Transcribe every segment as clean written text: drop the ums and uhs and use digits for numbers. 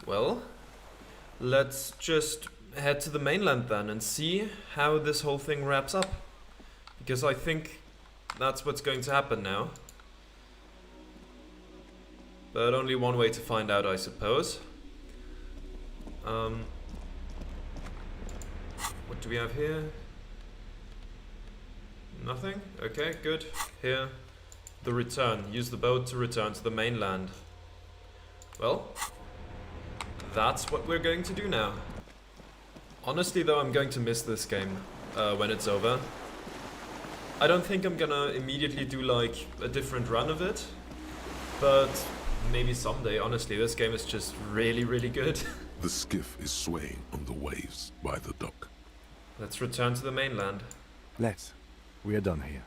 Well, let's just head to the mainland then and see how this whole thing wraps up. Because I think that's what's going to happen now. But only one way to find out, I suppose. What do we have here? Nothing? Okay, good. Here, the return. Use the boat to return to the mainland. Well, that's what we're going to do now. Honestly though, I'm going to miss this game when it's over. I don't think I'm gonna immediately do like a different run of it, but maybe someday. Honestly, this game is just really, really good. The skiff is swaying on the waves by the dock. Let's return to the mainland. Let's. We are done here.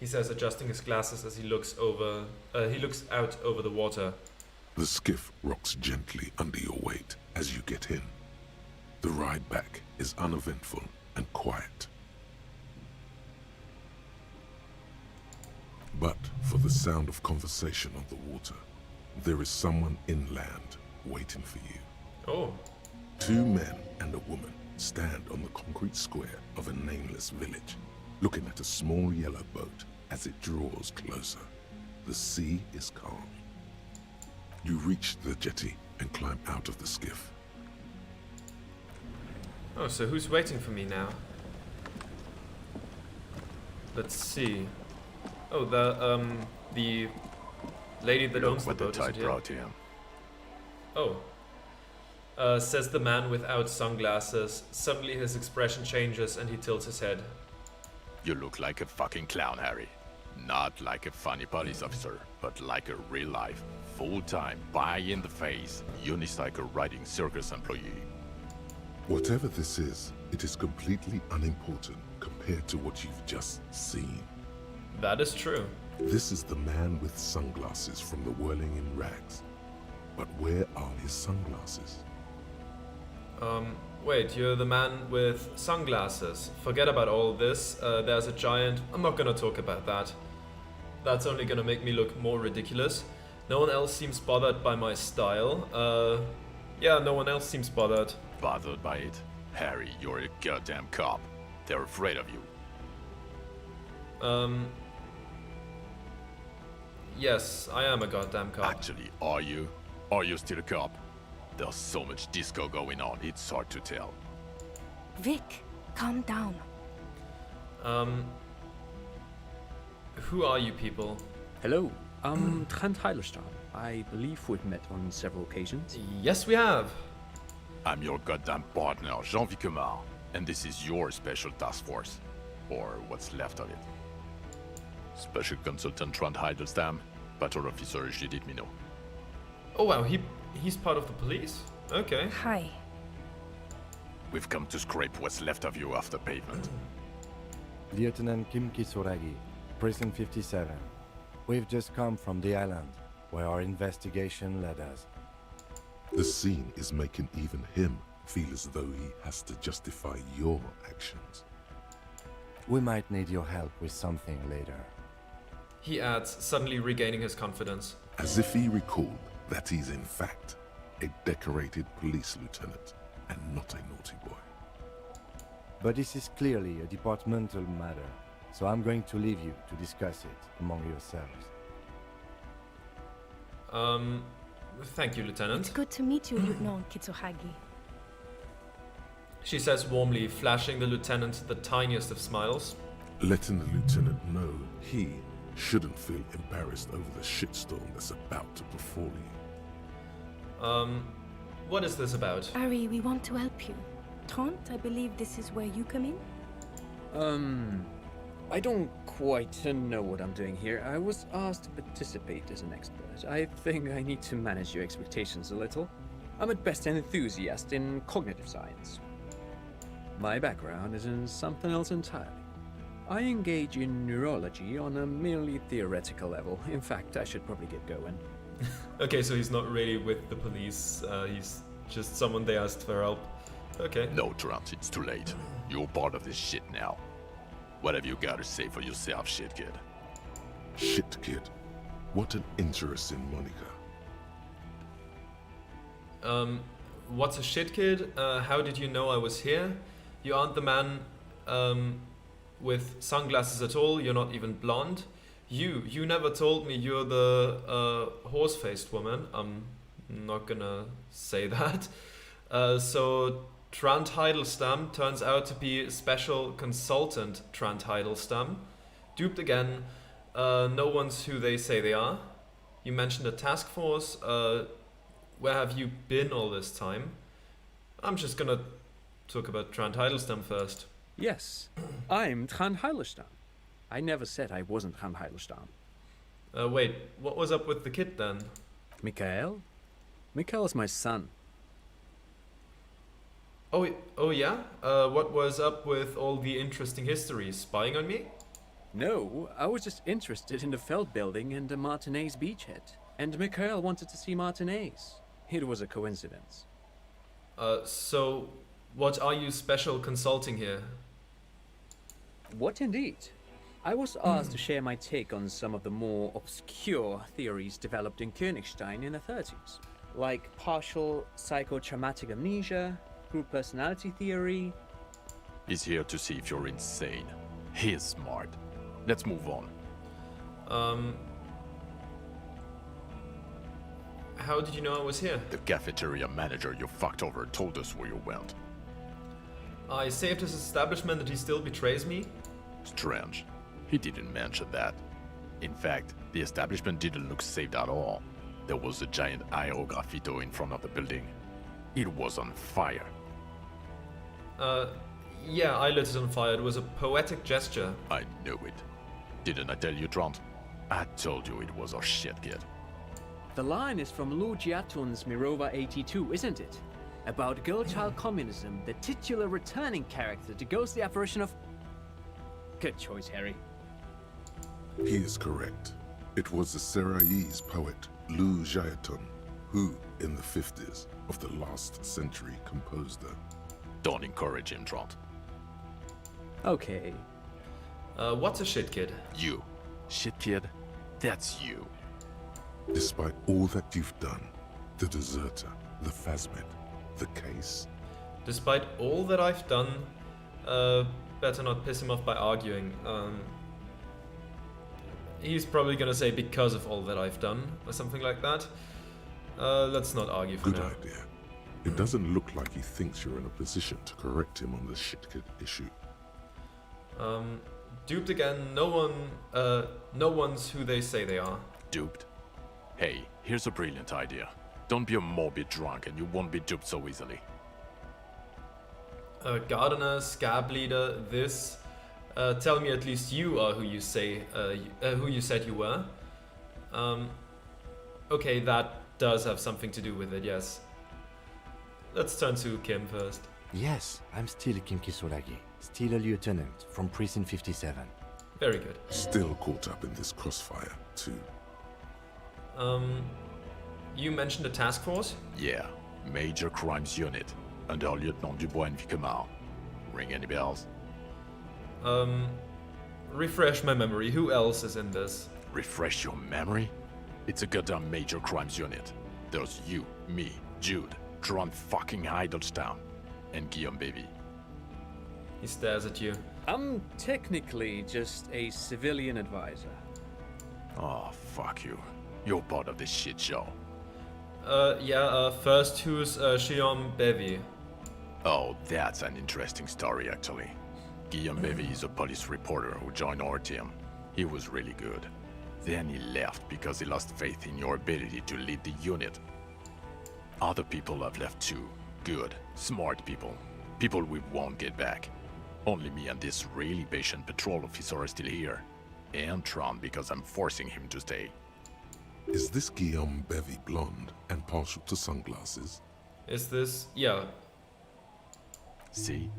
He says, adjusting his glasses as he looks out over the water. The skiff rocks gently under your weight as you get in. The ride back is uneventful and quiet. But for the sound of conversation on the water, there is someone inland waiting for you. Oh. Two men and a woman stand on the concrete square of a nameless village, looking at a small yellow boat as it draws closer. The sea is calm. You reach the jetty and climb out of the skiff. Oh, so who's waiting for me now? Let's see. Oh, the lady that owns the Look what boat the tide isn't here. brought him. Oh. Says the man without sunglasses. Suddenly his expression changes and he tilts his head. You look like a fucking clown, Harry. Not like a funny police officer, but like a real-life, full-time, pie-in-the-face, unicycle-riding circus employee. Whatever this is, it is completely unimportant compared to what you've just seen. That is true. This is the man with sunglasses from the Whirling in Rags. But where are his sunglasses? Wait, you're the man with sunglasses. Forget about all this. There's a giant... I'm not gonna talk about that. That's only gonna make me look more ridiculous. No one else seems bothered by my style. Yeah, no one else seems bothered. Bothered by it? Harry, you're a goddamn cop. They're afraid of you. Yes, I am a goddamn cop. Actually, are you? Are you still a cop? There's so much disco going on, it's hard to tell. Vic, calm down. Who are you people? Hello, I'm Trent Heilerstein. I believe we've met on several occasions. Yes, we have. I'm your goddamn partner, Jean Vicomar, and this is your special task force. Or what's left of it. Special Consultant Trent Heidelstein, Patrol Officer Judith Minot. Oh wow, he's part of the police? Okay. Hi. We've come to scrape what's left of you after pavement. Lieutenant Kim Kisuragi, Prison 57. We've just come from the island, where our investigation led us. The scene is making even him feel as though he has to justify your actions. We might need your help with something later. He adds, suddenly regaining his confidence. As if he recalled that he's in fact a decorated police lieutenant and not a naughty boy. But this is clearly a departmental matter, so I'm going to leave you to discuss it among yourselves. Thank you, Lieutenant. It's good to meet you, Lieutenant Kitsuhagi. She says warmly, flashing the lieutenant the tiniest of smiles. Letting the lieutenant know he shouldn't feel embarrassed over the shitstorm that's about to befall you. What is this about? Ari, we want to help you. Trent, I believe this is where you come in? I don't quite know what I'm doing here. I was asked to participate as an expert. I think I need to manage your expectations a little. I'm at best an enthusiast in cognitive science. My background is in something else entirely. I engage in neurology on a merely theoretical level. In fact, I should probably get going. Okay, so he's not really with the police. He's just someone they asked for help. Okay. No, Trent, it's too late. You're part of this shit now. What have you got to say for yourself, shit kid? Shit kid. What an interesting moniker. What's a shit, kid? How did you know I was here? You aren't the man with sunglasses at all. You're not even blonde. You never told me you're the horse-faced woman. I'm not gonna say that. So Trant Heidelstam turns out to be special consultant Trant Heidelstam. Duped again. No one's who they say they are. You mentioned a task force. Where have you been all this time? I'm just gonna talk about Trant Heidelstam first. Yes, I'm Trant Heidelstam. I never said I wasn't Trant Heidelstam. Wait, what was up with the kid then? Mikhail? Mikhail is my son. Oh yeah? What was up with all the interesting history? Spying on me? No, I was just interested in the Feld building and the Martinez beachhead. And Mikhail wanted to see Martinez. It was a coincidence. So what are you special consulting here? What indeed? I was asked to share my take on some of the more obscure theories developed in Königstein in the 30s, like partial psychotraumatic amnesia, group personality theory. He's here to see if you're insane. He is smart. Let's move on. How did you know I was here? The cafeteria manager you fucked over told us where you went. I saved his establishment and he still betrays me? Strange. He didn't mention that. In fact, the establishment didn't look saved at all. There was a giant aerograffito in front of the building. It was on fire. Yeah, I lit it on fire. It was a poetic gesture. I knew it. Didn't I tell you, Trant? I told you it was our shit, kid. The line is from Lu Jiatun's Mirova 82, isn't it? About girl-child communism, the titular returning character to ghost the apparition of... Good choice, Harry. He is correct. It was the Seraillese poet Lu Jiatun who, in the 50s of the last century, composed her. Don't encourage him, Trant. Okay. What's a shit, kid? You. Shit, kid. That's you. Despite all that you've done, the deserter, the phasmid, the case, Despite all that I've done, better not piss him off by arguing. He's probably gonna say because of all that I've done, or something like that. Let's not argue for good now. idea. It doesn't look like he thinks you're in a position to correct him on the shit kid issue. Duped again, no one's who they say they are. Duped? Hey, here's a brilliant idea. Don't be a morbid drunk and you won't be duped so easily. Gardener, scab leader, this. Tell me at least you are who you say, who you said you were. Okay, that does have something to do with it, yes. Let's turn to Kim first. Yes, I'm still Kim Kisoragi, still a lieutenant from Precinct 57. Very good. Still caught up in this crossfire, too. You mentioned a task force? Yeah, Major Crimes Unit, under Lieutenant Dubois and Vicomar. Ring any bells? Refresh my memory. Who else is in this? Refresh your memory? It's a goddamn Major Crimes Unit. There's you, me, Jude, Trant fucking Heidelstam, and Guillaume Baby. He stares at you. I'm technically just a civilian advisor. Oh, fuck you. You're part of this shit show. First, who's Guillaume Bevy? Oh, that's an interesting story, actually. Guillaume Bevy is a police reporter who joined our team. He was really good. Then he left because he lost faith in your ability to lead the unit. Other people have left too. Good, smart people. People we won't get back. Only me and this really patient patrol officer are still here. And Trant because I'm forcing him to stay. Is this Guillaume Bevy blonde and partial to sunglasses? Is this... yeah. See?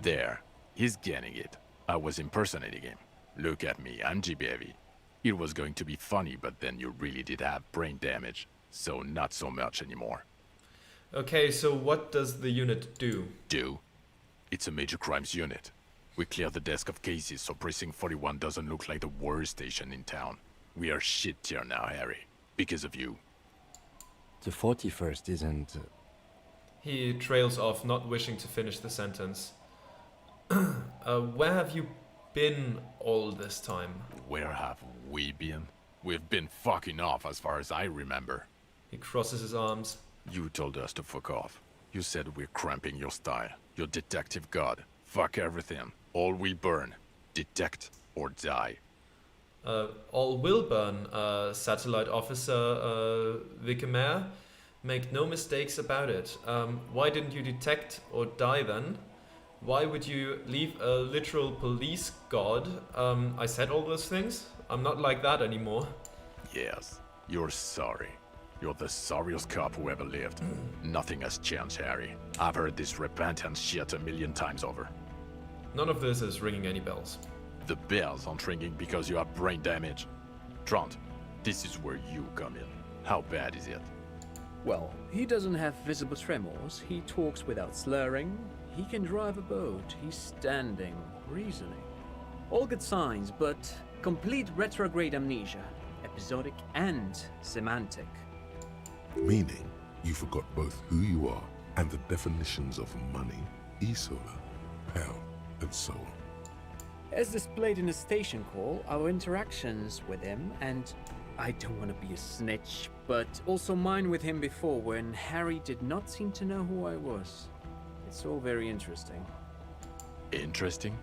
There. He's getting it. I was impersonating him. Look at me, I'm G. Bevy. It was going to be funny, but then you really did have brain damage. So not so much anymore. Okay, so what does the unit do? Do? It's a major crimes unit. We clear the desk of cases so Precinct 41 doesn't look like the worst station in town. We are shit tier now, Harry. Because of you. The 41st isn't He trails off, not wishing to finish the sentence. Where have you been all this time? Where have we been? We've been fucking off as far as I remember. He crosses his arms. You told us to fuck off. You said we're cramping your style. Your detective god. Fuck everything. All we burn. Detect or die. All will burn, Satellite Officer Vicamer. Make no mistakes about it. Why didn't you detect or die then? Why would you leave a literal police god? I said all those things. I'm not like that anymore. Yes, you're sorry. You're the sorriest cop who ever lived. Nothing has changed, Harry. I've heard this repentance shit a million times over. None of this is ringing any bells. The bells aren't ringing because you have brain damage. Trant, this is where you come in. How bad is it? Well, he doesn't have visible tremors, he talks without slurring, he can drive a boat, he's standing, reasoning. All good signs, but complete retrograde amnesia, episodic and semantic. Meaning, you forgot both who you are and the definitions of money, Isola, pound, and so on. As displayed in the station call, our interactions with him, and I don't want to be a snitch, but also mine with him before when Harry did not seem to know who I was. It's all very interesting. Interesting?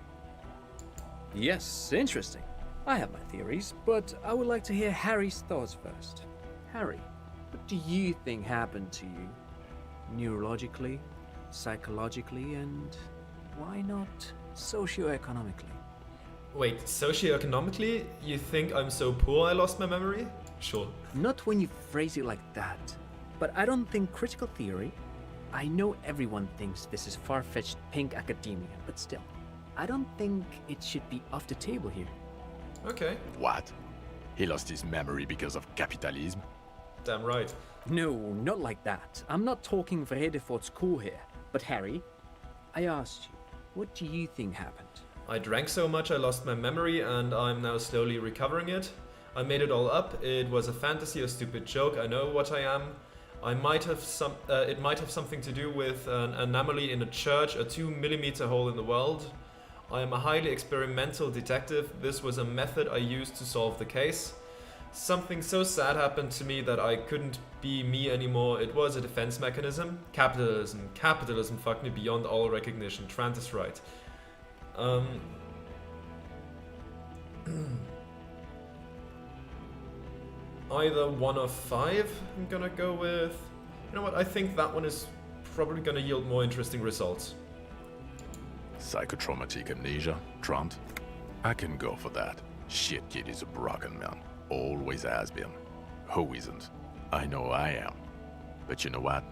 Yes, interesting. I have my theories, but I would like to hear Harry's thoughts first. Harry, what do you think happened to you? Neurologically, psychologically, and why not socioeconomically? Wait, socioeconomically, you think I'm so poor I lost my memory? Sure. Not when you phrase it like that. But I don't think critical theory. I know everyone thinks this is far-fetched pink academia, but still, I don't think it should be off the table here. Okay, What? He lost his memory because of capitalism? damn right. No, not like that. I'm not talking Vrede for school here. But Harry, I asked you, what do you think happened? I drank so much I lost my memory and I'm now slowly recovering it. I made it all up. It was a fantasy, a stupid joke. I know what I am. It might have something to do with an anomaly in a church, a 2mm hole in the world. I am a highly experimental detective. This was a method I used to solve the case. Something so sad happened to me that I couldn't be me anymore. It was a defense mechanism. Capitalism fucked me beyond all recognition. Trant is right. Either one of five, I'm gonna go with. You know what, I think that one is probably gonna yield more interesting results. Psychotraumatic amnesia, Trant? I can go for that. Shit kid is a broken man. Always has been. Who isn't? I know I am. But you know what?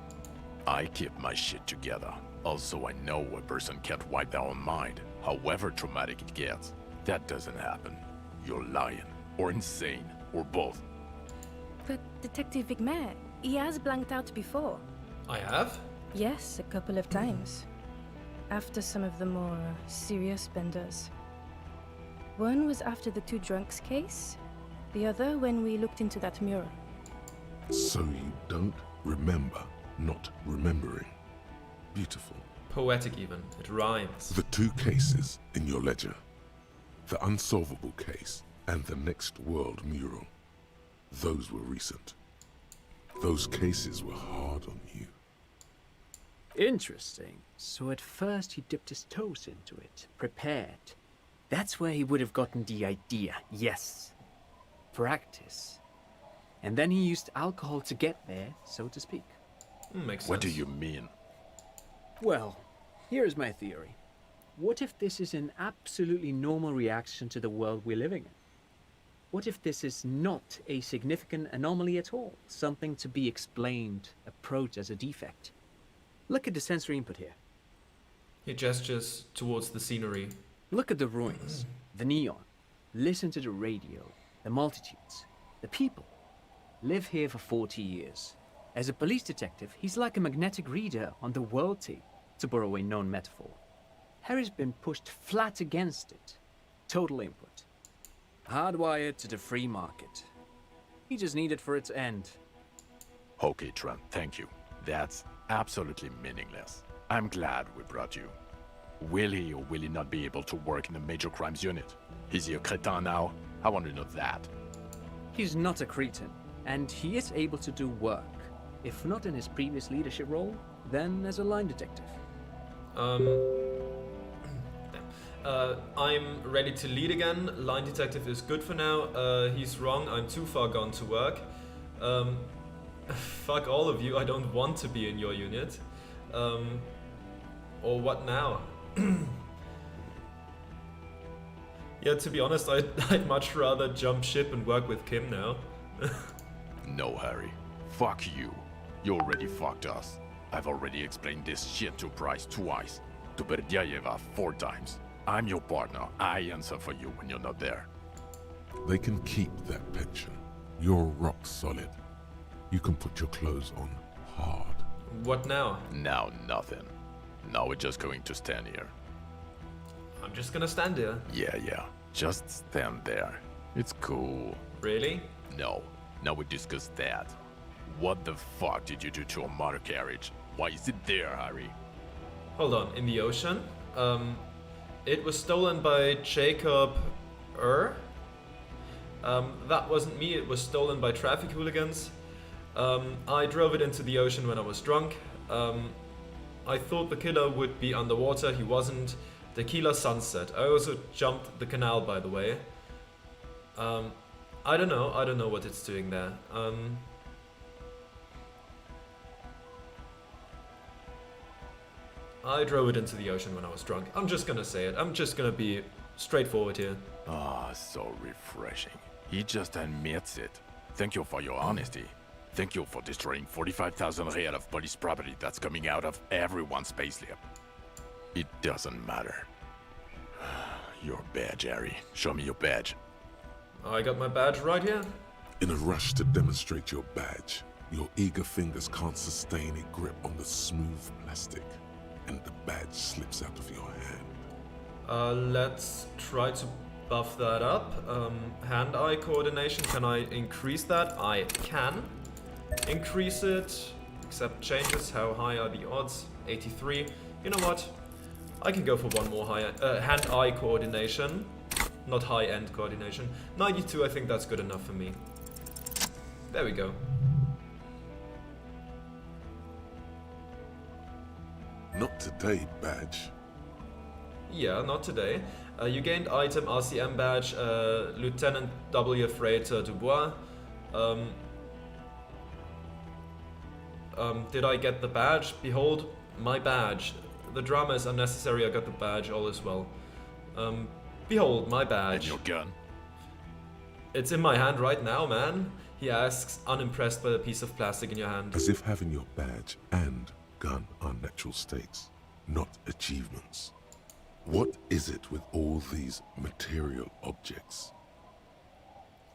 I keep my shit together. Also, I know a person can't wipe their own mind, however traumatic it gets. That doesn't happen. You're lying, or insane, or both. But Detective Vigmer, he has blanked out before. I have? Yes, a couple of times. After some of the more serious benders. One was after the two drunks case, the other when we looked into that mural. So you don't remember not remembering. Beautiful. Poetic even. It rhymes. The two cases in your ledger. The unsolvable case and the next world mural. Those were recent. Those cases were hard on you. Interesting. So at first he dipped his toes into it, prepared. That's where he would have gotten the idea, yes. Practice. And then he used alcohol to get there, so to speak. Makes sense. What do you mean? Well, here's my theory. What if this is an absolutely normal reaction to the world we're living in? What if this is not a significant anomaly at all? Something to be explained, approached as a defect? Look at the sensory input here. He gestures towards the scenery. Look at the ruins, the neon. Listen to the radio, the multitudes, the people. Live here for 40 years. As a police detective, he's like a magnetic reader on the world tape, to borrow a known metaphor. Harry's been pushed flat against it. Total input. Hardwired to the free market. He just needed for its end. Okay, Trent, thank you. That's absolutely meaningless. I'm glad we brought you. Will he or will he not be able to work in the major crimes unit? Is he a cretin now? I want to know that. He's not a cretin, and he is able to do work. If not in his previous leadership role, then as a line detective. I'm ready to lead again. Line detective is good for now. He's wrong. I'm too far gone to work. Fuck all of you. I don't want to be in your unit. Or what now? Yeah, to be honest, I'd much rather jump ship and work with Kim now. No, Harry. Fuck you. You already fucked us. I've already explained this shit to Price twice. To Berdiayeva 4 times. I'm your partner. I answer for you when you're not there. They can keep that pension. You're rock solid. You can put your clothes on hard. What now? Now nothing. Now we're just going to stand here. I'm just gonna stand here. Yeah. Just stand there. It's cool. Really? No. Now we discuss that. What the fuck did you do to a motor carriage? Why is it there, Harry? Hold on, in the ocean? It was stolen by Jacob that wasn't me, it was stolen by traffic hooligans. I drove it into the ocean when I was drunk. I thought the killer would be underwater, he wasn't. Tequila sunset. I also jumped the canal, by the way. I don't know what it's doing there. I drove it into the ocean when I was drunk. I'm just gonna say it. I'm just gonna be straightforward here. Ah, so refreshing. He just admits it. Thank you for your honesty. Thank you for destroying 45,000 real of police property that's coming out of everyone's payslip. It doesn't matter. Your badge, Harry. Show me your badge. I got my badge right here. In a rush to demonstrate your badge, your eager fingers can't sustain a grip on the smooth plastic, and the badge slips out of your hand. Let's try to buff that up. Hand-eye coordination, can I increase that? I can increase it. Accept changes, how high are the odds? 83. You know what? I can go for one more hand-eye coordination. Not high-end coordination. 92, I think that's good enough for me. There we go. Not today, badge. Yeah, not today. You gained item RCM badge, Lieutenant W. Freighter Dubois. Did I get the badge? Behold, my badge. The drama is unnecessary, I got the badge, all is well. Behold, my And badge. your gun? It's in my hand right now, man. He asks, unimpressed by the piece of plastic in your hand. As if having your badge and gun are natural states, not achievements. What is it with all these material objects?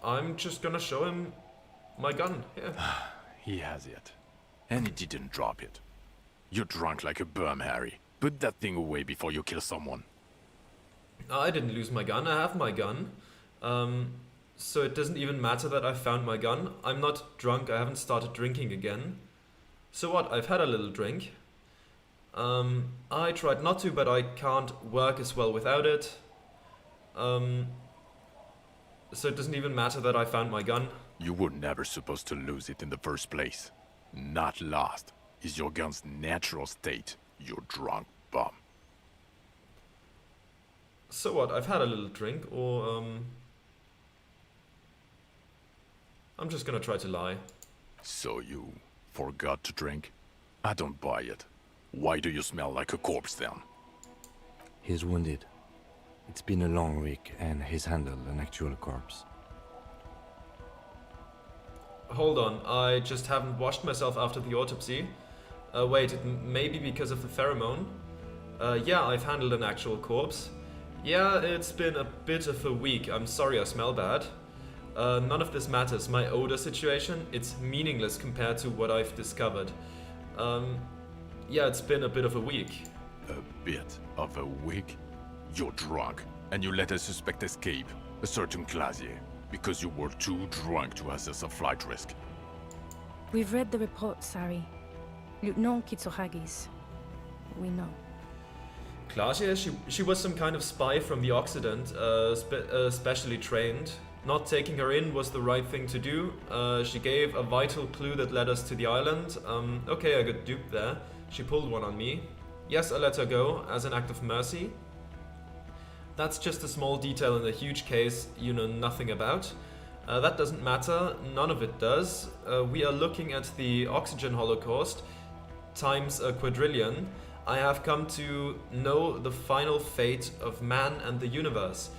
I'm just gonna show him my gun, yeah. He has it. And he didn't drop it. You're drunk like a bum, Harry. Put that thing away before you kill someone. I didn't lose my gun, I have my gun. So it doesn't even matter that I found my gun. I'm not drunk, I haven't started drinking again. So what, I've had a little drink. I tried not to, but I can't work as well without it. So it doesn't even matter that I found my gun. You were never supposed to lose it in the first place. Not lost is your gun's natural state, you drunk bum. So what, I've had a little drink, or I'm just gonna try to lie. So you forgot to drink? I don't buy it. Why do you smell like a corpse then? He's wounded. It's been a long week, and he's handled an actual corpse. Hold on, I just haven't washed myself after the autopsy. Wait, it may be because of the pheromone. Yeah, I've handled an actual corpse. Yeah, it's been a bit of a week. I'm sorry I smell bad. None of this matters. My odor situation, it's meaningless compared to what I've discovered. Yeah, it's been a bit of a week. A bit of a week? You're drunk, and you let a suspect escape, a certain Clasier, because you were too drunk to assess a flight risk. We've read the report, Sari. Lieutenant Kitsuhagi's. We know. Claudia, she was some kind of spy from the Occident, specially trained. Not taking her in was the right thing to do. She gave a vital clue that led us to the island. Okay, I got duped there. She pulled one on me. Yes, I let her go, as an act of mercy. That's just a small detail in a huge case you know nothing about. That doesn't matter, none of it does. We are looking at the oxygen holocaust times a quadrillion. I have come to know the final fate of man and the universe.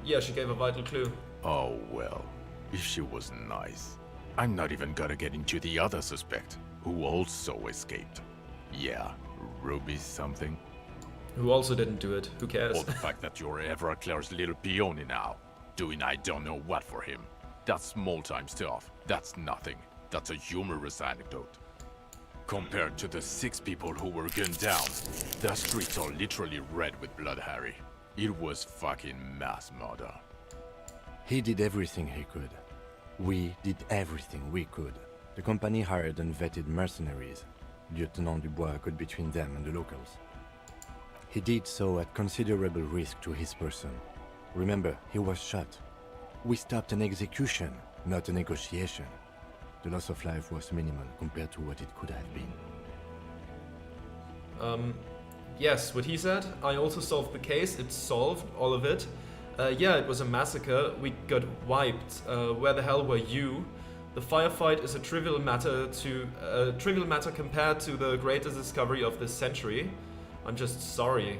Yeah, she gave a vital clue. Oh well, if she was nice. I'm not even gonna get into the other suspect, who also escaped. Yeah, Ruby something. Who also didn't do it, who cares? Or the fact that you're Everclear's little peony now, doing I don't know what for him. That's small-time stuff. That's nothing. That's a humorous anecdote. Compared to the 6 people who were gunned down, the streets are literally red with blood, Harry. It was fucking mass murder. He did everything he could. We did everything we could. The company hired and vetted mercenaries. Lieutenant Dubois got between them and the locals. He did so at considerable risk to his person. Remember, he was shot. We stopped an execution, not a negotiation. The loss of life was minimal compared to what it could have been. Yes, what he said. I also solved the case. It's solved, all of it. Yeah, it was a massacre. We got wiped. Where the hell were you? The firefight is a trivial matter compared to the greatest discovery of this century. I'm just sorry.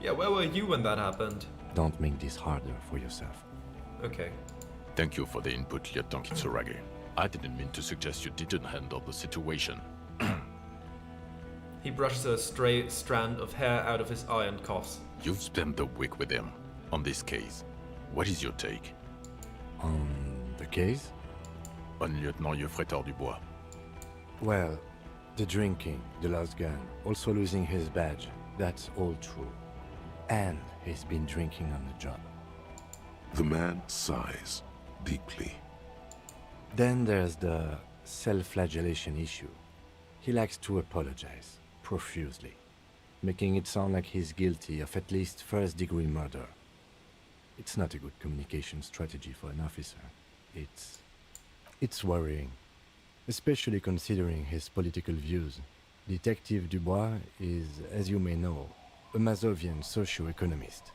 Yeah, where were you when that happened? Don't make this harder for yourself. Okay. Thank you for the input, Lieutenant Kitsuragi. I didn't mean to suggest you didn't handle the situation. He brushes a stray strand of hair out of his eye and coughs. You've spent the week with him on this case. What is your take? On the case? On Lieutenant Geoffrey Dubois. Well, the drinking, the lost gun, also losing his badge, that's all true. And he's been drinking on the job. The man sighs deeply. Then there's the self-flagellation issue. He likes to apologize, profusely, making it sound like he's guilty of at least first-degree murder. It's not a good communication strategy for an officer. It's worrying, especially considering his political views. Detective Dubois is, as you may know, a Mazovian socio-economist.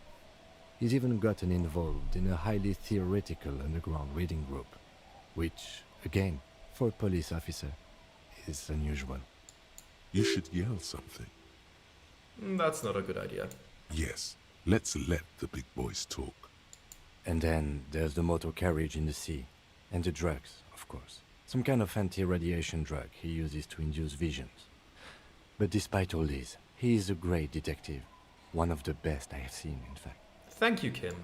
He's even gotten involved in a highly theoretical underground reading group, which, again, for a police officer, is unusual. You should yell something. That's not a good idea. Yes, let's let the big boys talk. And then there's the motor carriage in the sea, and the drugs, of course. Some kind of anti-radiation drug he uses to induce visions. But despite all this, he is a great detective. One of the best I have seen, in fact. Thank you, Kim.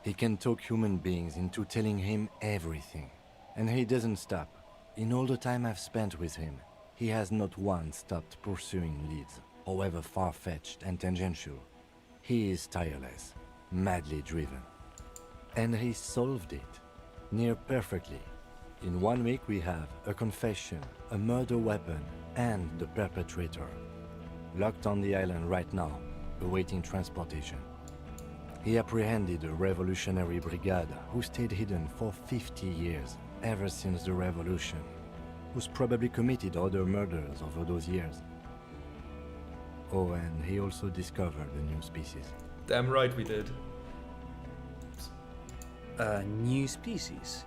He can talk human beings into telling him everything. And he doesn't stop. In all the time I've spent with him, he has not once stopped pursuing leads, however far-fetched and tangential. He is tireless, madly driven. And he solved it, near perfectly. In 1 week we have a confession, a murder weapon, and the perpetrator. Locked on the island right now, awaiting transportation. He apprehended a revolutionary brigade who stayed hidden for 50 years, ever since the revolution, who's probably committed other murders over those years. Oh, and he also discovered a new species. Damn right we did. A new species?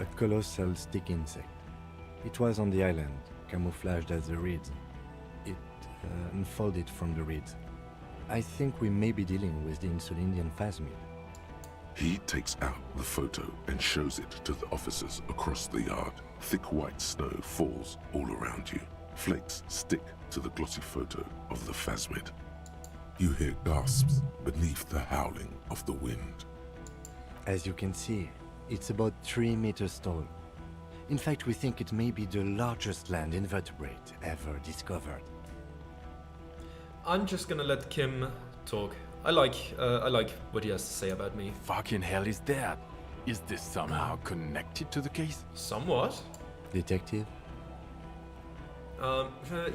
A colossal stick insect. It was on the island, camouflaged as the reeds. It unfolded from the reeds. I think we may be dealing with the Insulindian phasmid. He takes out the photo and shows it to the officers across the yard. Thick white snow falls all around you. Flakes stick to the glossy photo of the phasmid. You hear gasps beneath the howling of the wind. As you can see, it's about 3 meters tall. In fact, we think it may be the largest land invertebrate ever discovered. I'm just gonna let Kim talk. I like what he has to say about me. Fucking hell is that? Is this somehow connected to the case? Somewhat. Detective?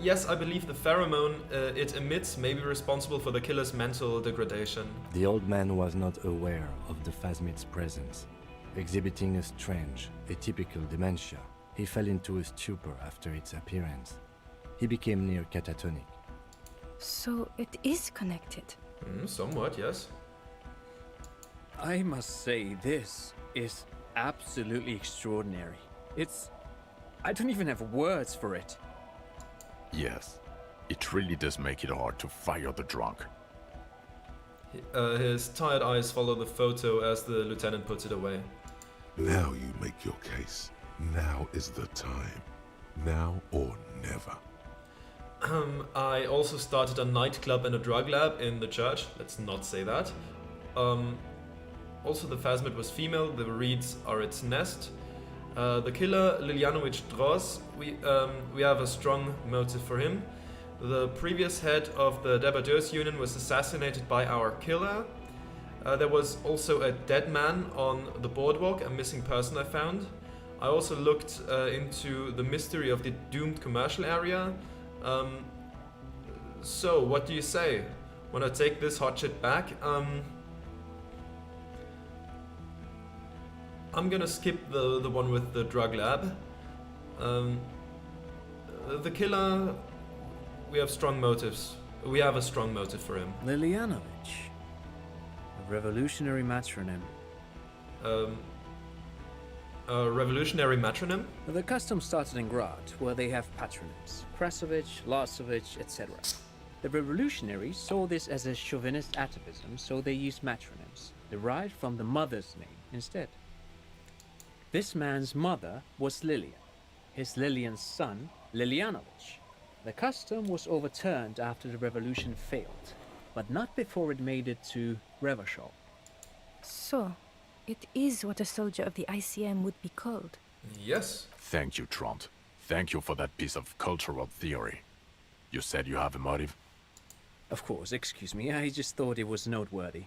Yes, I believe the pheromone it emits may be responsible for the killer's mental degradation. The old man was not aware of the phasmid's presence. Exhibiting a strange, atypical dementia, he fell into a stupor after its appearance. He became near catatonic. So it is connected. Somewhat, yes. I must say, this is absolutely extraordinary. I don't even have words for it. Yes. It really does make it hard to fire the drunk. His tired eyes follow the photo as the lieutenant puts it away. Now you make your case. Now is the time. Now or never. I also started a nightclub and a drug lab in the church. Let's not say that. Also, the phasmid was female. The reeds are its nest. The killer, Lilianovic Droz, we have a strong motive for him. The previous head of the Debardeurs Union was assassinated by our killer. There was also a dead man on the boardwalk, a missing person I found. I also looked into the mystery of the doomed commercial area. So, what do you say? Wanna take this hot shit back? I'm gonna skip the one with the drug lab. The killer, we have strong motives. We have a strong motive for him. Lilianovic. A revolutionary matronym. A revolutionary metronym? The custom started in Grad, where they have patronyms. Krasovic, Lasovic, etc. The revolutionaries saw this as a chauvinist atavism, so they used matronyms, derived from the mother's name instead. This man's mother was Lilian, his Lilian's son, Lilianovic. The custom was overturned after the revolution failed, but not before it made it to Revachol. So, it is what a soldier of the ICM would be called. Yes. Thank you, Trant. Thank you for that piece of cultural theory. You said you have a motive? Of course, excuse me, I just thought it was noteworthy.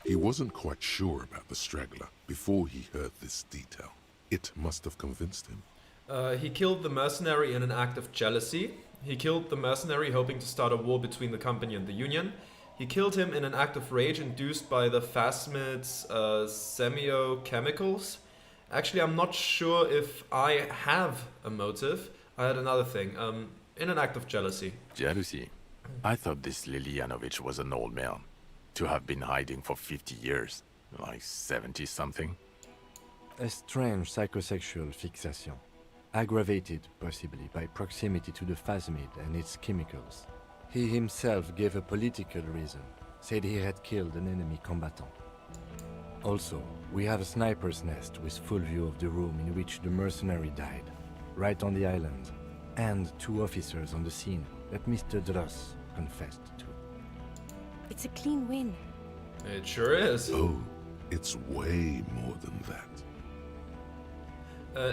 He wasn't quite sure about the straggler before he heard this detail. It must have convinced him. He killed the mercenary in an act of jealousy. He killed the mercenary hoping to start a war between the company and the Union. He killed him in an act of rage induced by the phasmid's semiochemicals. Actually, I'm not sure if I have a motive. I had another thing. In an act of jealousy. Jealousy? I thought this Lilianovic was an old man. To have been hiding for 50 years. Like 70-something. A strange psychosexual fixation, aggravated possibly by proximity to the phasmid and its chemicals. He himself gave a political reason, said he had killed an enemy combatant. Also, we have a sniper's nest with full view of the room in which the mercenary died, right on the island, and 2 officers on the scene that Mr. Dross confessed to. It's a clean win. It sure is. Oh, it's way more than that.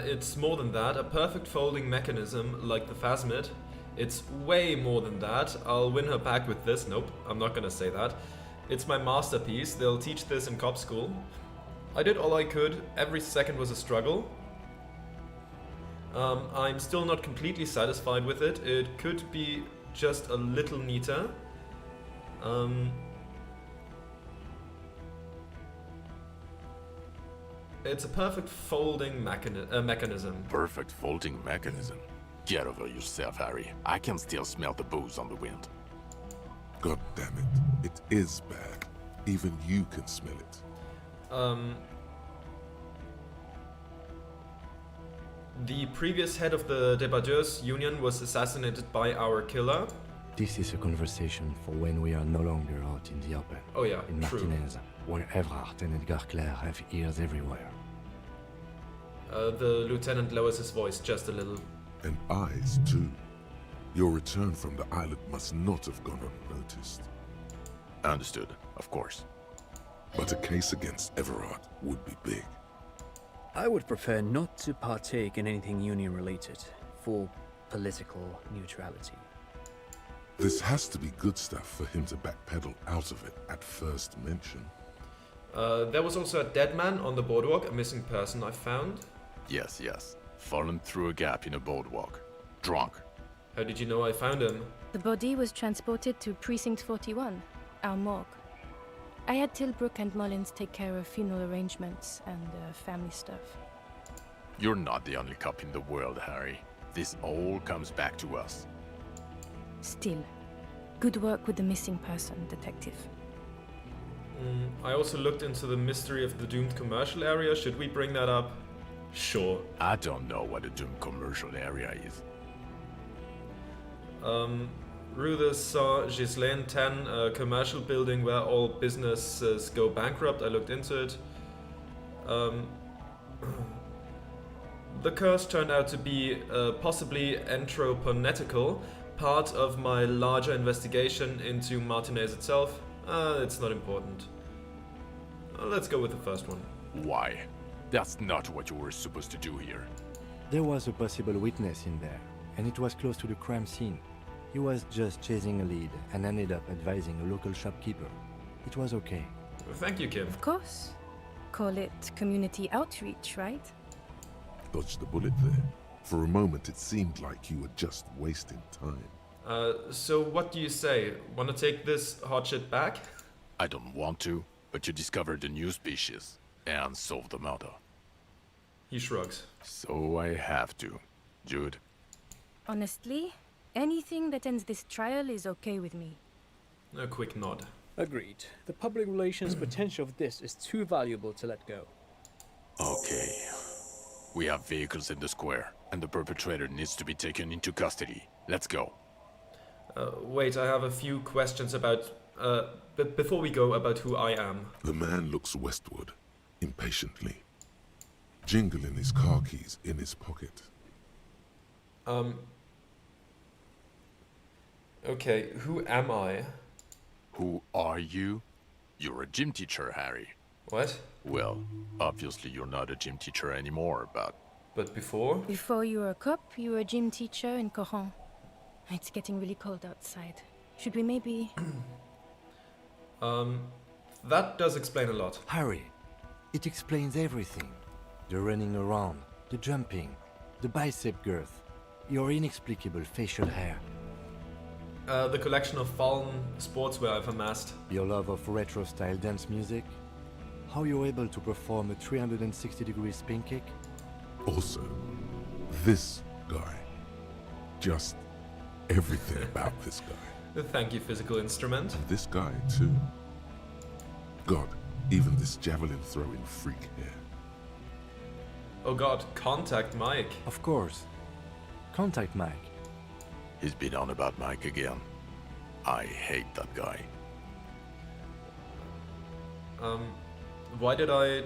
It's more than that. A perfect folding mechanism like the phasmid. It's way more than that. I'll win her back with this. Nope, I'm not gonna say that. It's my masterpiece. They'll teach this in cop school. I did all I could. Every second was a struggle. I'm still not completely satisfied with it. It could be just a little neater. It's a perfect folding mechanism. Perfect folding mechanism. Get over yourself, Harry. I can still smell the booze on the wind. God damn it. It is bad. Even you can smell it. The previous head of the Debardeurs Union was assassinated by our killer. This is a conversation for when we are no longer out in the open. Oh yeah, In true. Martinez, where Evrard and Edgar Clare have ears everywhere. The lieutenant lowers his voice just a little. And eyes, too. Your return from the island must not have gone unnoticed. Understood, of course. But a case against Everard would be big. I would prefer not to partake in anything Union-related, for political neutrality. This has to be good stuff for him to backpedal out of it at first mention. There was also a dead man on the boardwalk, a missing person I found. Yes, yes. Fallen through a gap in a boardwalk. Drunk. How did you know I found him? The body was transported to Precinct 41, our morgue. I had Tilbrook and Mullins take care of funeral arrangements and family stuff. You're not the only cop in the world, Harry. This all comes back to us. Still, good work with the missing person, Detective. I also looked into the mystery of the doomed commercial area. Should we bring that up? Sure. I don't know what a doomed commercial area is. Rue de Saint-Ghislain 10, a commercial building where all businesses go bankrupt. I looked into it. The curse turned out to be possibly anthroponetical, part of my larger investigation into Martinez itself. It's not important. Let's go with the first one. Why? That's not what you were supposed to do here. There was a possible witness in there, and it was close to the crime scene. He was just chasing a lead and ended up advising a local shopkeeper. It was okay. Thank you, Kim. Of course. Call it community outreach, right? Dodged the bullet there. For a moment, it seemed like you were just wasting time. So what do you say? Want to take this hot shit back? I don't want to, but you discovered a new species and solved the murder. He shrugs. So I have to. Jude? Honestly, anything that ends this trial is okay with me. A quick nod. Agreed. The public relations potential of this is too valuable to let go. Okay. We have vehicles in the square, and the perpetrator needs to be taken into custody. Let's go. Wait, I have a few questions about... before we go, about who I am. The man looks westward, impatiently, jingling his car keys in his pocket. Okay, who am I? Who are you? You're a gym teacher, Harry. What? Well, obviously you're not a gym teacher anymore, but... But before? Before you were a cop, you were a gym teacher in Coron. It's getting really cold outside. Should we maybe... That does explain a lot. Harry, it explains everything. The running around, the jumping, the bicep girth, your inexplicable facial hair, The collection of fallen sportswear I've amassed. your love of retro-style dance music, how you're able to perform a 360-degree spin kick. Also, this guy. Just everything about this guy. Thank you, physical instrument. And this guy, too. God, even this javelin-throwing freak here. Oh god, contact Mike. Of course. Contact Mike. He's been on about Mike again. I hate that guy. Why did I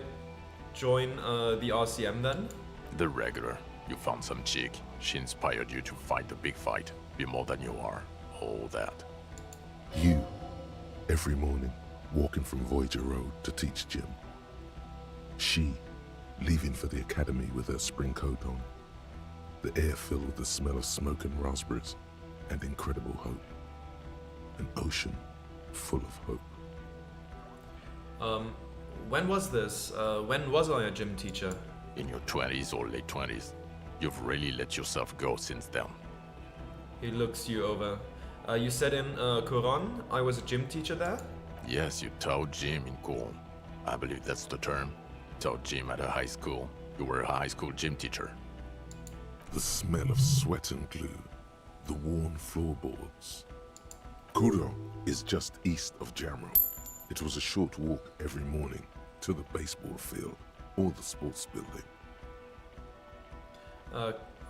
join the RCM then? The regular. You found some chick. She inspired you to fight the big fight. Be more than you are. All that. You, every morning, walking from Voyager Road to teach gym. She, leaving for the academy with her spring coat on. The air filled with the smell of smoke and raspberries, and incredible hope. An ocean full of hope. When was this? When was I a gym teacher? In your 20s or late 20s. You've really let yourself go since then. He looks you over. You said in Coron I was a gym teacher there? Yes, you taught gym in Cool. I believe that's the term. Taught gym at a high school. You were a high school gym teacher. The smell of sweat and glue, the worn floorboards. Coron is just east of Jamro. It was a short walk every morning to the baseball field or the sports building.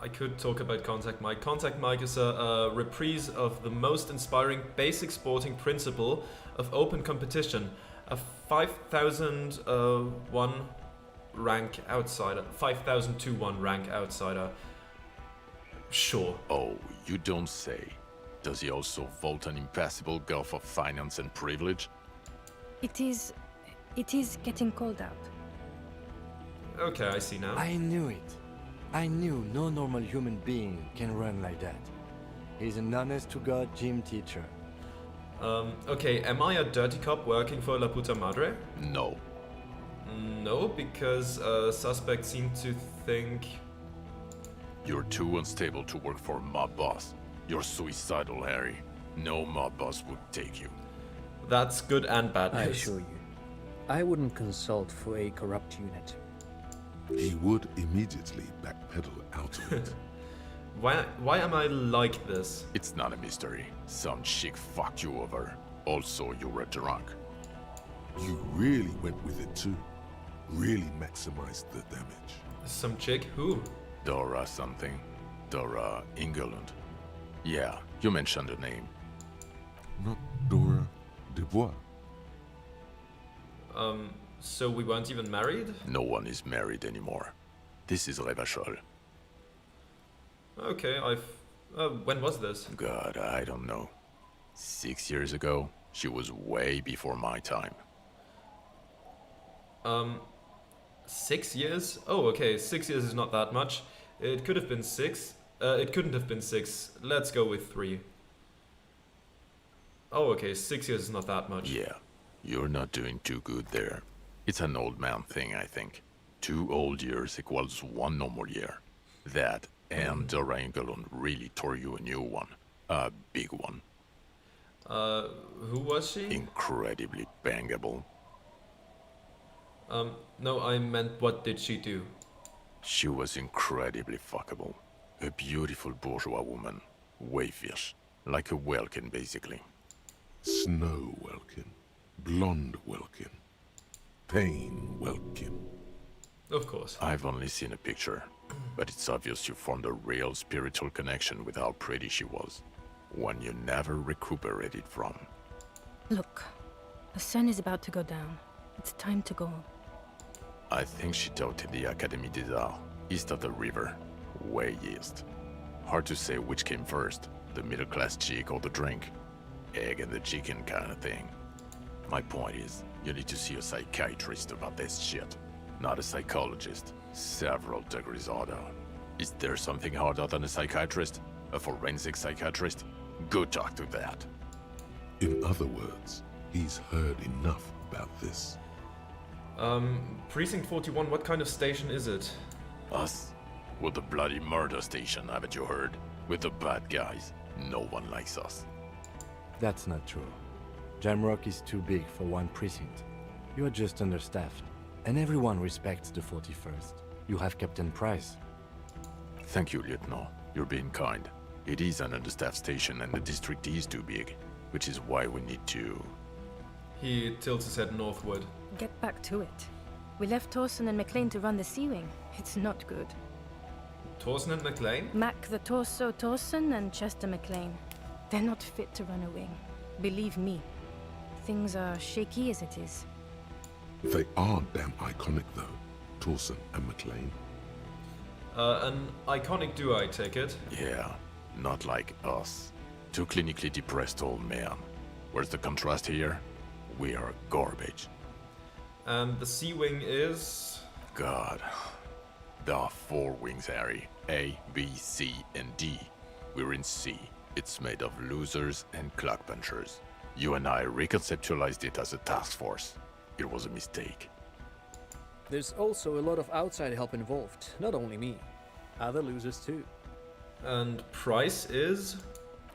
I could talk about Contact Mike. Contact Mike is a reprise of the most inspiring basic sporting principle of open competition. A 5,001 rank outsider. 5,000-1 rank outsider. Sure. Oh, you don't say. Does he also vault an impassable gulf of finance and privilege? It is getting cold out. Okay, I see now. I knew it. I knew no normal human being can run like that. He's an honest-to-God gym teacher. Okay, am I a dirty cop working for La Puta Madre? No. No, because suspects seem to think... You're too unstable to work for a mob boss. You're suicidal, Harry. No mob boss would take you. That's good and bad I news. assure you, I wouldn't consult for a corrupt unit. He would immediately backpedal out of it. Why am I like this? It's not a mystery. Some chick fucked you over. Also, you were drunk. You really went with it too. Really maximized the damage. Some chick? Who? Dora something. Dora England. Yeah, you mentioned her name. Not Dora Dubois. So we weren't even married? No one is married anymore. This is Revachol. Okay, when was this? God, I don't know. 6 years ago? She was way before my time. 6 years? Oh, okay, 6 years is not that much. It could have been 6. It couldn't have been 6. Let's go with 3. Oh, okay, 6 years is not that much. Yeah, you're not doing too good there. It's an old man thing, I think. 2 old years equals 1 normal year. That and Dora England really tore you a new one. A big one. Who was she? Incredibly bangable. No, I meant what did she do? She was incredibly fuckable. A beautiful bourgeois woman. Wayfish. Like a Welkin, basically. Snow Welkin. Blonde Welkin. Pain Welkin. Of course. I've only seen a picture, but it's obvious you formed a real spiritual connection with how pretty she was. One you never recuperated from. Look, the sun is about to go down. It's time to go. I think she taught in the Académie des Arts, east of the river. Way east. Hard to say which came first, the middle-class chick or the drink. Egg and the chicken kind of thing. My point is, you need to see a psychiatrist about this shit. Not a psychologist. Several degrees harder. Is there something harder than a psychiatrist? A forensic psychiatrist? Go talk to that. In other words, he's heard enough about this. Precinct 41, what kind of station is it? Us? We're the bloody murder station, haven't you heard? We're the bad guys. No one likes us. That's not true. Jamrock is too big for one precinct. You are just understaffed. And everyone respects the 41st. You have Captain Price. Thank you, Lieutenant. You're being kind. It is an understaffed station and the district is too big, which is why we need to... He tilts his head northward. Get back to it. We left Torsen and McLean to run the Sea Wing. It's not good. Torsen and McLean? Mac the Torso Torsen and Chester McLean. They're not fit to run a wing. Believe me. Things are shaky as it is. They are damn iconic though, Torsen and McLean. An iconic duo, I take it. Yeah, not like us. Two clinically depressed old men. Where's the contrast here? We are garbage. And the Sea Wing is... God. There are 4 wings, Harry. A, B, C, and D. We're in C. It's made of losers and clock punchers. You and I reconceptualized it as a task force. It was a mistake. There's also a lot of outside help involved, not only me. Other losers too. And Price is...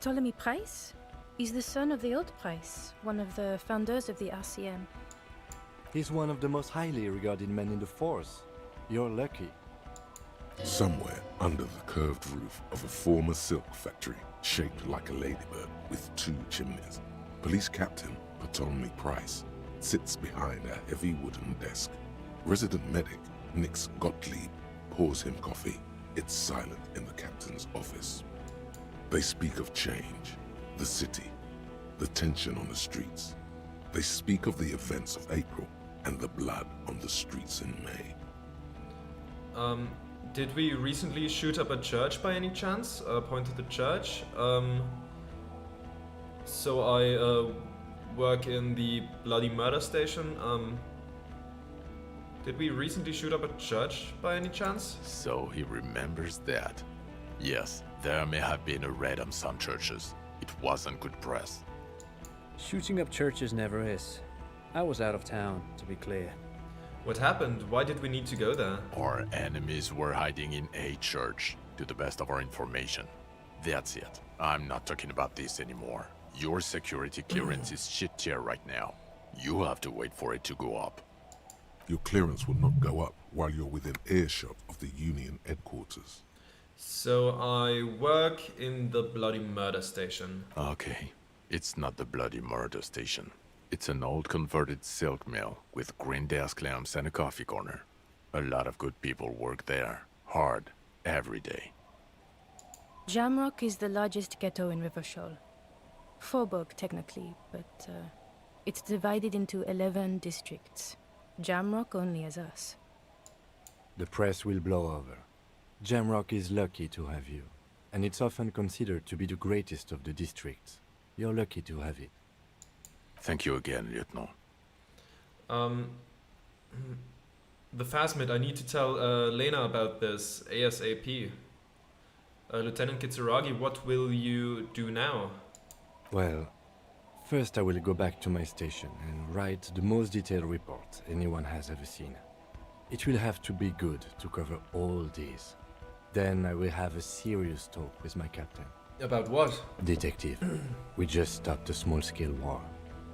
Ptolemy Price? He's the son of the old Price, one of the founders of the RCM. He's one of the most highly regarded men in the force. You're lucky. Somewhere under the curved roof of a former silk factory, shaped like a ladybird with 2 chimneys, Police Captain Ptolemy Price sits behind a heavy wooden desk. Resident medic Nix Gottlieb pours him coffee. It's silent in the captain's office. They speak of change, the city, the tension on the streets. They speak of the events of April and the blood on the streets in May. Did we recently shoot up a church by any chance? Point to the church. So I work in the bloody murder station. Did we recently shoot up a church by any chance? So he remembers that. Yes, There may have been a raid on some churches. It wasn't good press. Shooting up churches never is. I was out of town, to be clear. What happened? Why did we need to go there? Our enemies were hiding in a church, to the best of our information. That's it. I'm not talking about this anymore. Your security clearance is shit tier right now. You have to wait for it to go up. Your clearance will not go up while you're within earshot of the Union headquarters. So I work in the bloody murder station. Okay. It's not the bloody murder station. It's an old converted silk mill with green desk lamps and a coffee corner. A lot of good people work there. Hard. Every day. Jamrock is the largest ghetto in Rivershoal. Faubourg, technically, but it's divided into 11 districts. Jamrock only has us. The press will blow over. Jamrock is lucky to have you, and it's often considered to be the greatest of the districts. You're lucky to have it. Thank you again, Lieutenant. The Phasmid, I need to tell Lena about this ASAP. Lieutenant Kitsuragi, what will you do now? Well, first I will go back to my station and write the most detailed report anyone has ever seen. It will have to be good to cover all these. Then I will have a serious talk with my captain. About what? Detective, we just stopped a small-scale war.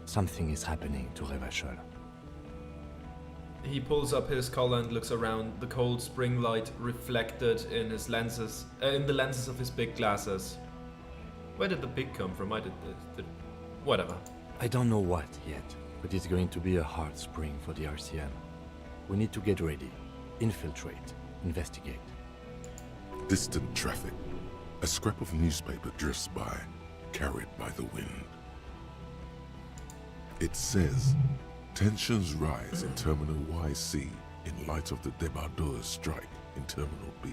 Something is happening to Revachol. He pulls up his collar and looks around, the cold spring light reflected in his lenses, in the lenses of his big glasses. Where did the pig come from? Whatever. I don't know what yet, but it's going to be a hard spring for the RCM. We need to get ready, infiltrate, investigate. Distant traffic. A scrap of newspaper drifts by, carried by the wind. It says, tensions rise in Terminal YC in light of the débardeurs strike in Terminal B.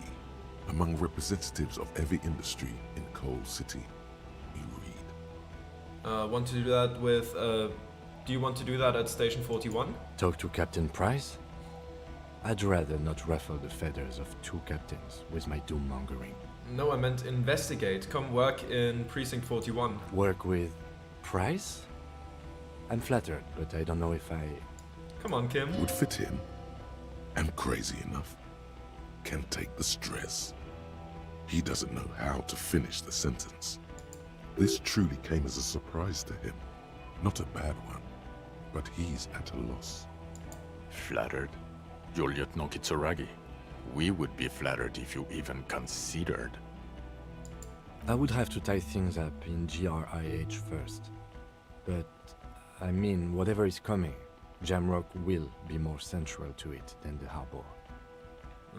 Among representatives of every industry in Coal City, we read. Want to do that with, do you want to do that at Station 41? Talk to Captain Price? I'd rather not ruffle the feathers of two captains with my doom-mongering. No, I meant investigate. Come work in Precinct 41. Work with Price? I'm flattered, but I don't know if I... Come on, Kim. Would fit in. And crazy enough. Can take the stress. He doesn't know how to finish the sentence. This truly came as a surprise to him. Not a bad one, but he's at a loss. Flattered? You're Lieutenant Kitsuragi. We would be flattered if you even considered. I would have to tie things up in GRIH first. But, I mean, whatever is coming, Jamrock will be more central to it than the harbor.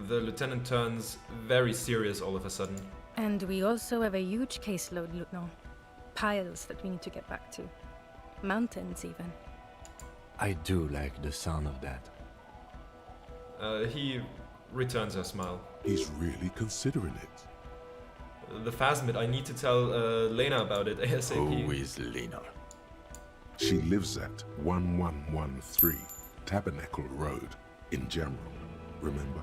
The lieutenant turns very serious all of a sudden. And we also have a huge caseload, Lieutenant. Piles that we need to get back to. Mountains, even. I do like the sound of that. He returns her smile. He's really considering it. The Phasmid, I need to tell Lena about it ASAP. Who is Lena? She lives at 1113 Tabernacle Road in Jamrock, remember?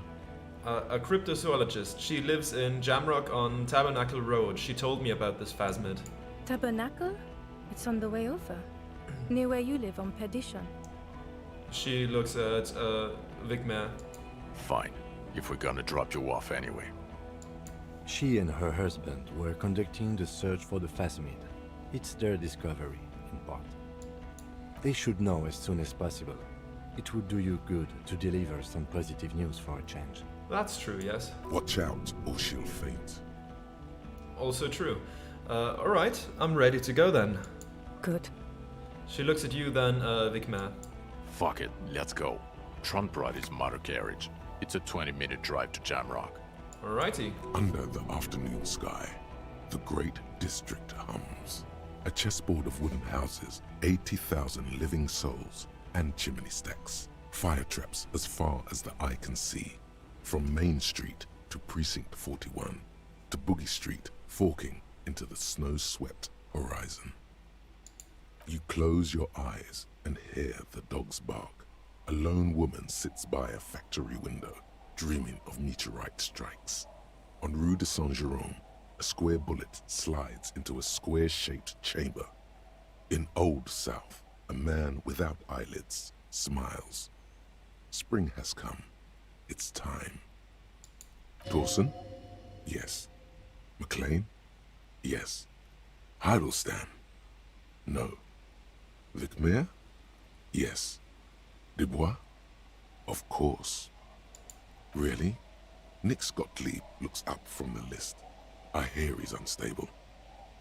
A cryptozoologist. She lives in Jamrock on Tabernacle Road. She told me about this Phasmid. Tabernacle? It's on the way over. Near where you live, on Perdition. She looks at Vigmare. Fine, if we're gonna drop you off anyway. She and her husband were conducting the search for the Phasmid. It's their discovery, in part. They should know as soon as possible. It would do you good to deliver some positive news for a change. That's true, yes. Watch out or she'll faint. Also true. Alright, I'm ready to go then. Good. She looks at you then, Vigmare. Fuck it, let's go. Tron brought his motor carriage. It's a 20-minute drive to Jamrock. Alrighty. Under the afternoon sky, the great district hums. A chessboard of wooden houses, 80,000 living souls, and chimney stacks. Fire traps as far as the eye can see. From Main Street to Precinct 41, to Boogie Street, forking into the snow-swept horizon. You close your eyes and hear the dogs bark. A lone woman sits by a factory window, dreaming of meteorite strikes. On Rue de Saint-Jérôme, A square bullet slides into a square-shaped chamber. In Old South, a man without eyelids smiles. Spring has come. It's time. Dawson? Yes. McLean? Yes. Heidelstein? No. Vicmere? Yes. Dubois? Of course. Really? Nix Gottlieb looks up from the list. I hear he's unstable.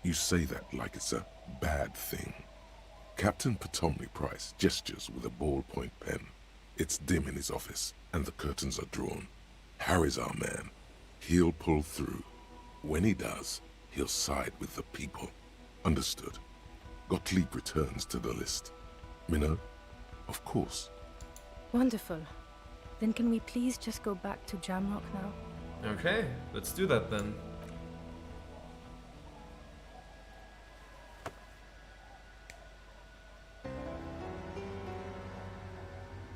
You say that like it's a bad thing. Captain Ptolemy Price gestures with a ballpoint pen. It's dim in his office, and the curtains are drawn. Harry's our man. He'll pull through. When he does, he'll side with the people. Understood. Gottlieb returns to the list. Minnow? Of course. Wonderful. Then can we please just go back to Jamrock now? Okay, let's do that then.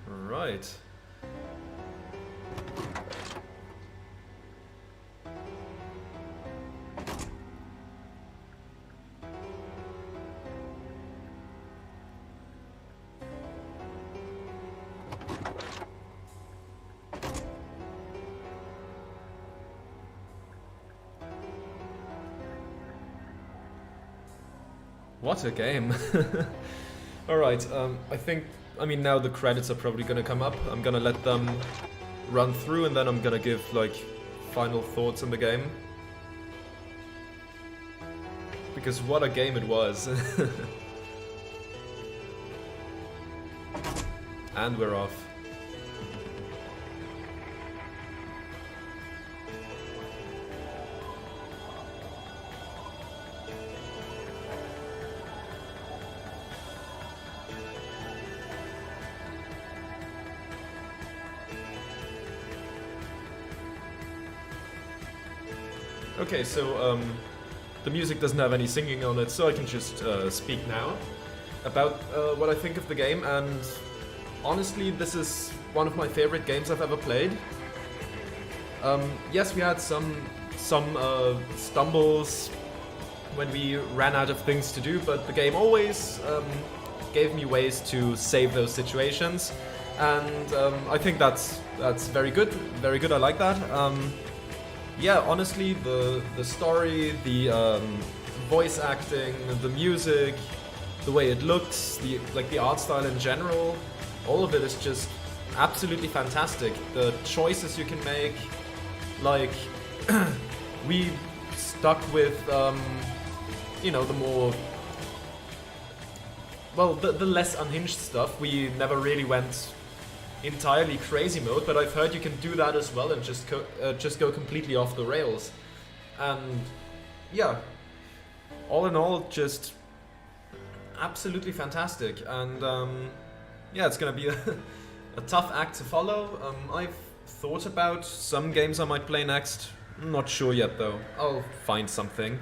Right. What a game. Alright, I mean now the credits are probably gonna come up. I'm gonna let them run through and then I'm gonna give like final thoughts on the game. Because what a game it was. And we're off. Okay, so the music doesn't have any singing on it, so I can just speak now about what I think of the game, and honestly, this is one of my favorite games I've ever played. Yes, we had some stumbles when we ran out of things to do, but the game always gave me ways to save those situations, and I think that's very good. Very good. I like that. Yeah, honestly, the story, the voice acting, the music, the way it looks, the art style in general, all of it is just absolutely fantastic. The choices you can make, like we stuck with you know, the more the less unhinged stuff. We never really went entirely crazy mode, but I've heard you can do that as well and just go completely off the rails. And yeah, all in all, just absolutely fantastic. And yeah, it's gonna be a tough act to follow. I've thought about some games I might play next. I'm not sure yet though. I'll find something.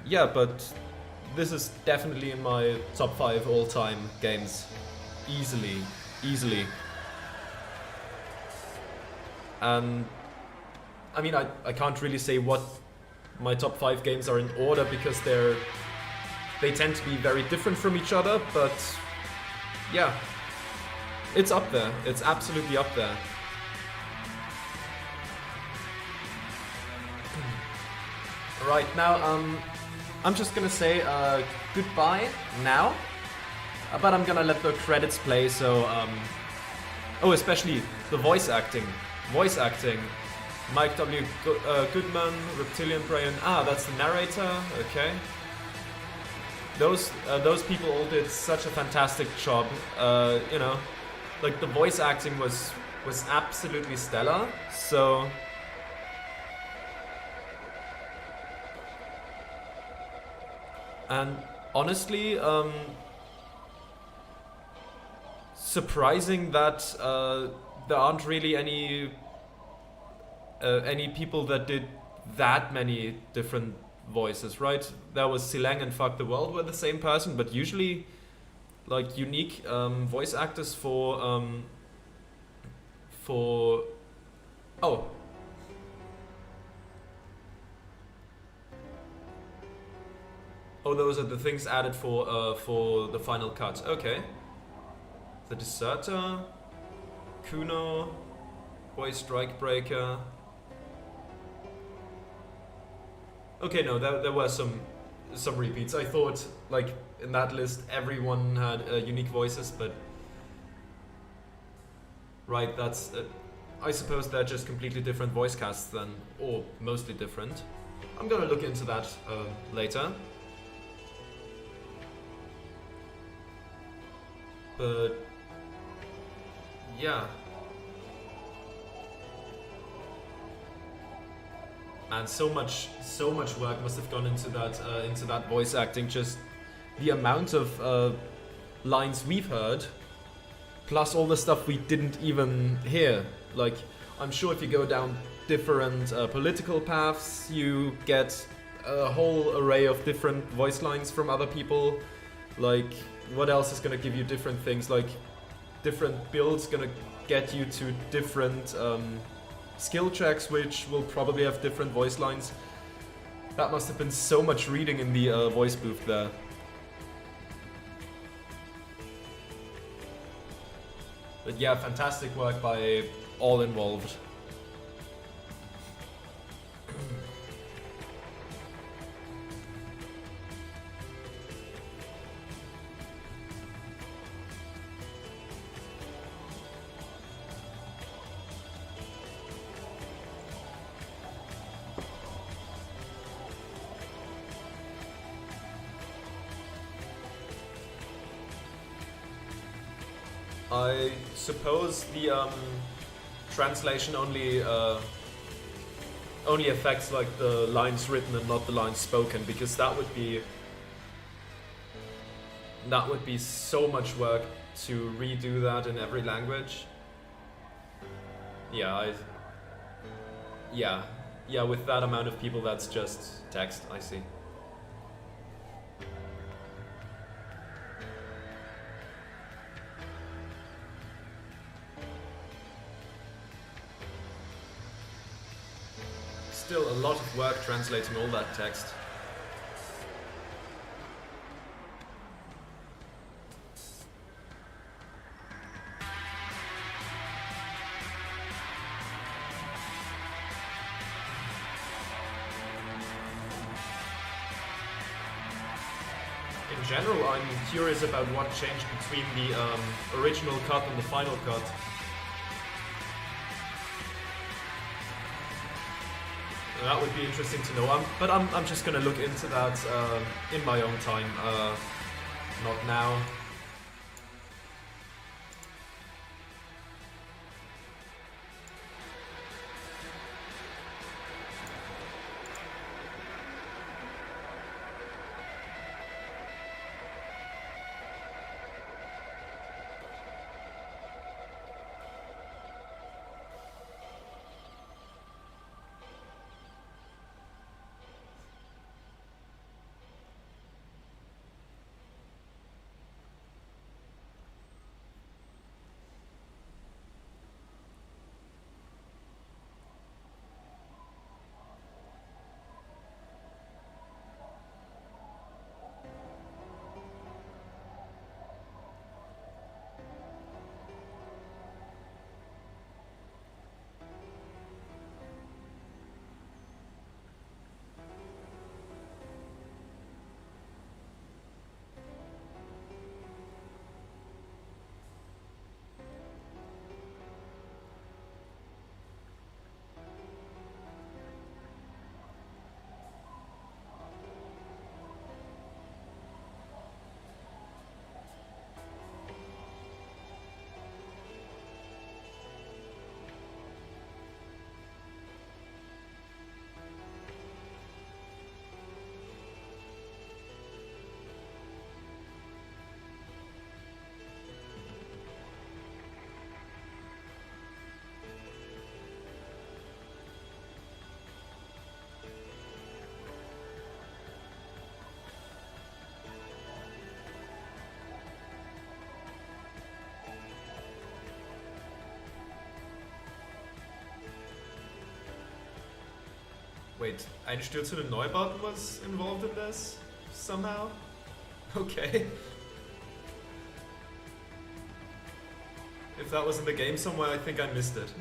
Yeah, but this is definitely in my top 5 all-time games, easily. And I mean, I can't really say what my top 5 games are in order because they tend to be very different from each other, but yeah, it's up there. It's absolutely up there. Right, now I'm just gonna say goodbye now. But I'm gonna let the credits play, so oh, especially the voice acting. Mike W. Goodman, Reptilian Brain. Ah, that's the narrator. Okay. Those people all did such a fantastic job. You know, like the voice acting was absolutely stellar. So. And honestly, surprising that there aren't really any people that did that many different voices, right? There was Sileng and Fuck the World were the same person, but usually like unique voice actors for Oh, those are the things added for the final cut. Okay. The Deserter, Kuno, Boy Strikebreaker. Okay, no, there were some repeats. I thought, like, in that list everyone had unique voices, but right, that's I suppose they're just completely different voice casts then, or mostly different. I'm gonna look into that later. But yeah. And so much work must have gone into that voice acting. Just the amount of lines we've heard, plus all the stuff we didn't even hear. Like, I'm sure if you go down different political paths, you get a whole array of different voice lines from other people. Like, what else is gonna give you different things? Like, different builds gonna get you to different skill checks, which will probably have different voice lines. That must have been so much reading in the voice booth there. But yeah, fantastic work by all involved. I suppose the translation only affects like the lines written and not the lines spoken, because that would be so much work to redo that in every language. Yeah, yeah, with that amount of people, that's just text. I see. Still a lot of work translating all that text. In general, I'm curious about what changed between the original cut and the final cut. That would be interesting to know. But I'm just gonna look into that in my own time, not now. Wait, Einstürzende Neubauten was involved in this? somehow? Okay. If that was in the game somewhere, I think I missed it.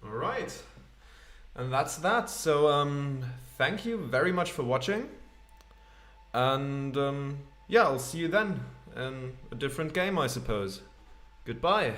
Alright, and that's that. So, thank you very much for watching. And, yeah, I'll see you then in a different game, I suppose. Goodbye.